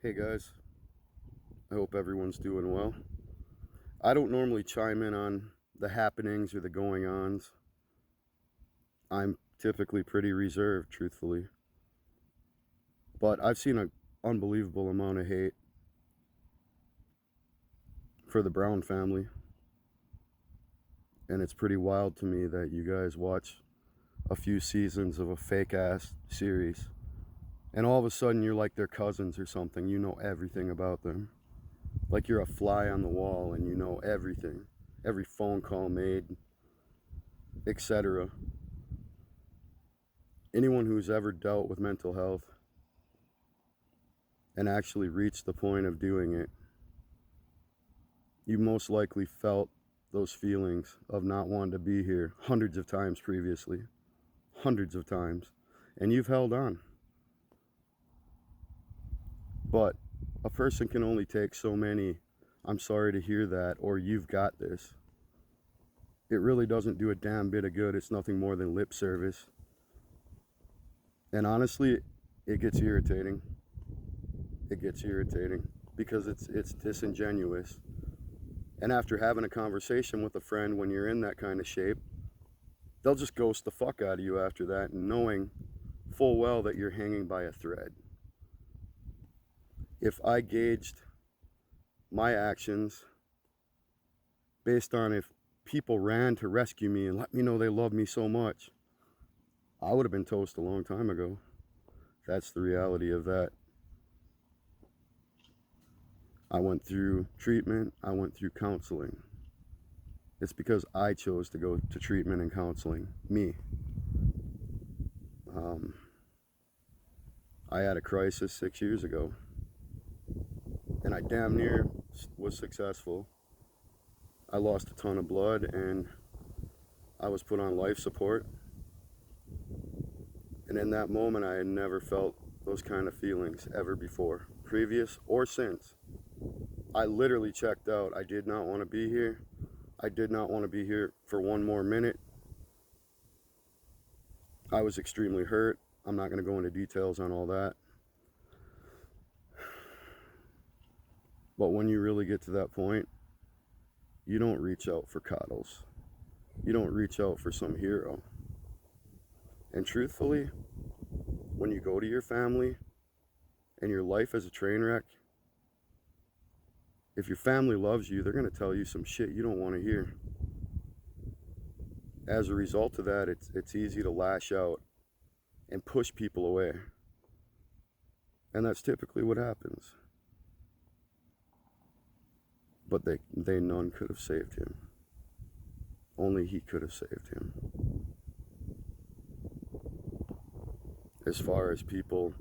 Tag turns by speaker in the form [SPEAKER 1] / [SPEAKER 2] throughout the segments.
[SPEAKER 1] Hey guys, I hope everyone's doing well. I don't normally chime in on the happenings or the going ons. I'm typically pretty reserved, truthfully. But I've seen an unbelievable amount of hate for the Brown family. And it's pretty wild to me that you guys watch a few seasons of a fake ass series. And all of a sudden you're like their cousins or something. You know everything about them. Like you're a fly on the wall and you know everything. Every phone call made, etc. Anyone who's ever dealt with mental health and actually reached the point of doing it, you most likely felt those feelings of not wanting to be here hundreds of times previously, hundreds of times, and you've held on. But a person can only take so many "I'm sorry to hear that" or "you've got this." It really doesn't do a damn bit of good. It's nothing more than lip service. And honestly, it gets irritating. It gets irritating because it's disingenuous. And after having a conversation with a friend when you're in that kind of shape, they'll just ghost the fuck out of you after that, knowing full well that you're hanging by a thread. If I gauged my actions based on if people ran to rescue me and let me know they love me so much, I would have been toast a long time ago. That's the reality of that. I went through treatment, I went through counseling. It's because I chose to go to treatment and counseling. Me. Um, I had a crisis 6 years ago, and I damn near was successful. I lost a ton of blood, and I was put on life support. And in that moment, I had never felt those kind of feelings ever before, previous or since. I literally checked out. I did not want to be here. I did not want to be here for one more minute. I was extremely hurt. I'm not going to go into details on all that. But when you really get to that point, you don't reach out for coddles. You don't reach out for some hero. And truthfully, when you go to your family and your life is a train wreck, if your family loves you, they're going to tell you some shit you don't want to hear. As a result of that, it's easy to lash out and push people away. And that's typically what happens. But they none could have saved him. Only he could have saved him. As far as people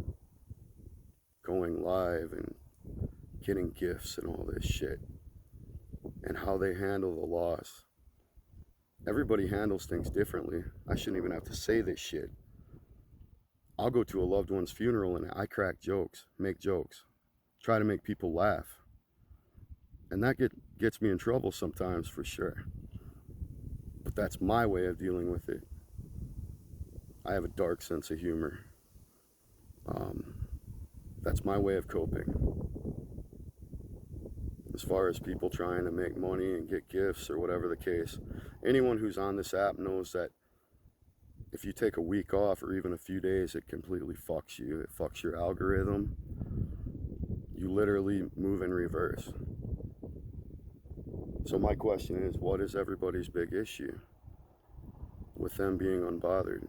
[SPEAKER 1] going live and getting gifts and all this shit, and how they handle the loss. Everybody handles things differently. I shouldn't even have to say this shit. I'll go to a loved one's funeral and I crack jokes, make jokes, try to make people laugh. And that gets me in trouble sometimes, for sure. But that's my way of dealing with it. I have a dark sense of humor. That's my way of coping. As far as people trying to make money and get gifts or whatever the case, anyone who's on this app knows that if you take a week off or even a few days, it completely fucks you. It fucks your algorithm. You literally move in reverse. So my question is, what is everybody's big issue with them being unbothered?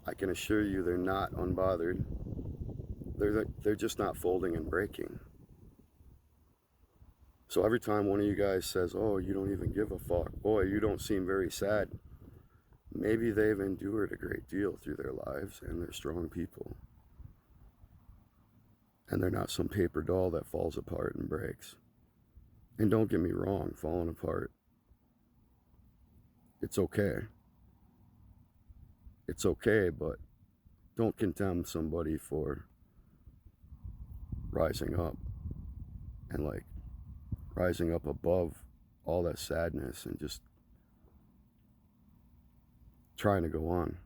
[SPEAKER 1] I can assure you they're not unbothered. They're just not folding and breaking. So every time one of you guys says, "Oh, you don't even give a fuck. Boy, you don't seem very sad." Maybe they've endured a great deal through their lives and they're strong people. And they're not some paper doll that falls apart and breaks. And don't get me wrong, falling apart, it's okay. It's okay, but don't condemn somebody for rising up and like rising up above all that sadness and just trying to go on.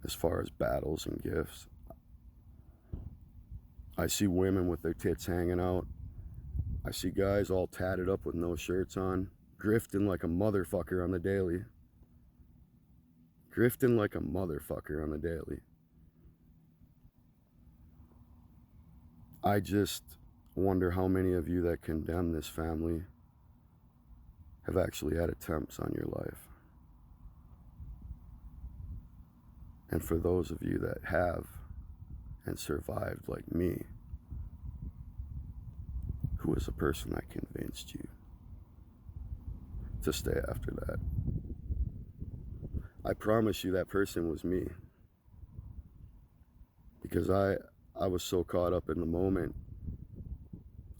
[SPEAKER 1] As far as battles and gifts, I see women with their tits hanging out. I see guys all tatted up with no shirts on, grifting like a motherfucker on the daily. Grifting like a motherfucker on the daily. I just wonder how many of you that condemn this family have actually had attempts on your life. And for those of you that have and survived like me, who was the person that convinced you to stay after that? I promise you that person was me. Because I was so caught up in the moment.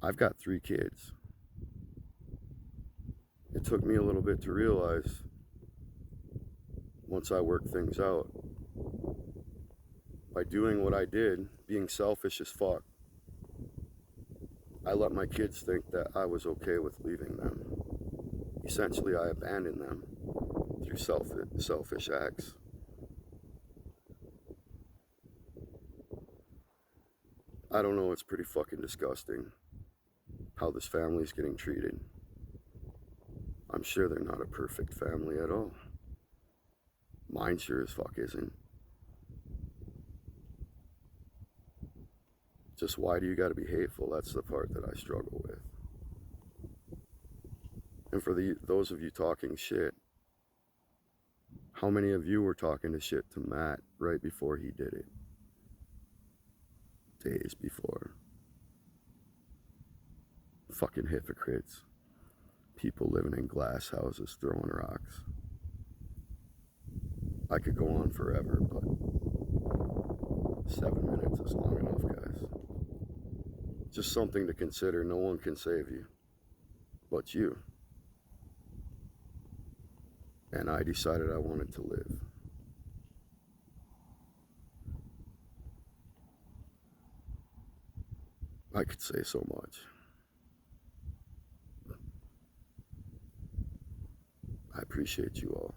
[SPEAKER 1] I've got 3 kids. It took me a little bit to realize, once I worked things out, by doing what I did, being selfish as fuck, I let my kids think that I was okay with leaving them. Essentially, I abandoned them through selfish acts. I don't know, it's pretty fucking disgusting how this family's getting treated. I'm sure they're not a perfect family at all. Mine sure as fuck isn't. Just why do you gotta be hateful? That's the part that I struggle with. And for those of you talking shit, how many of you were talking to shit to Matt right before he did it? Days before. Fucking hypocrites. People living in glass houses throwing rocks. I could go on forever, but 7 minutes is long enough, guys. Just something to consider. No one can save you but you. And I decided I wanted to live. I could say so much. I appreciate you all.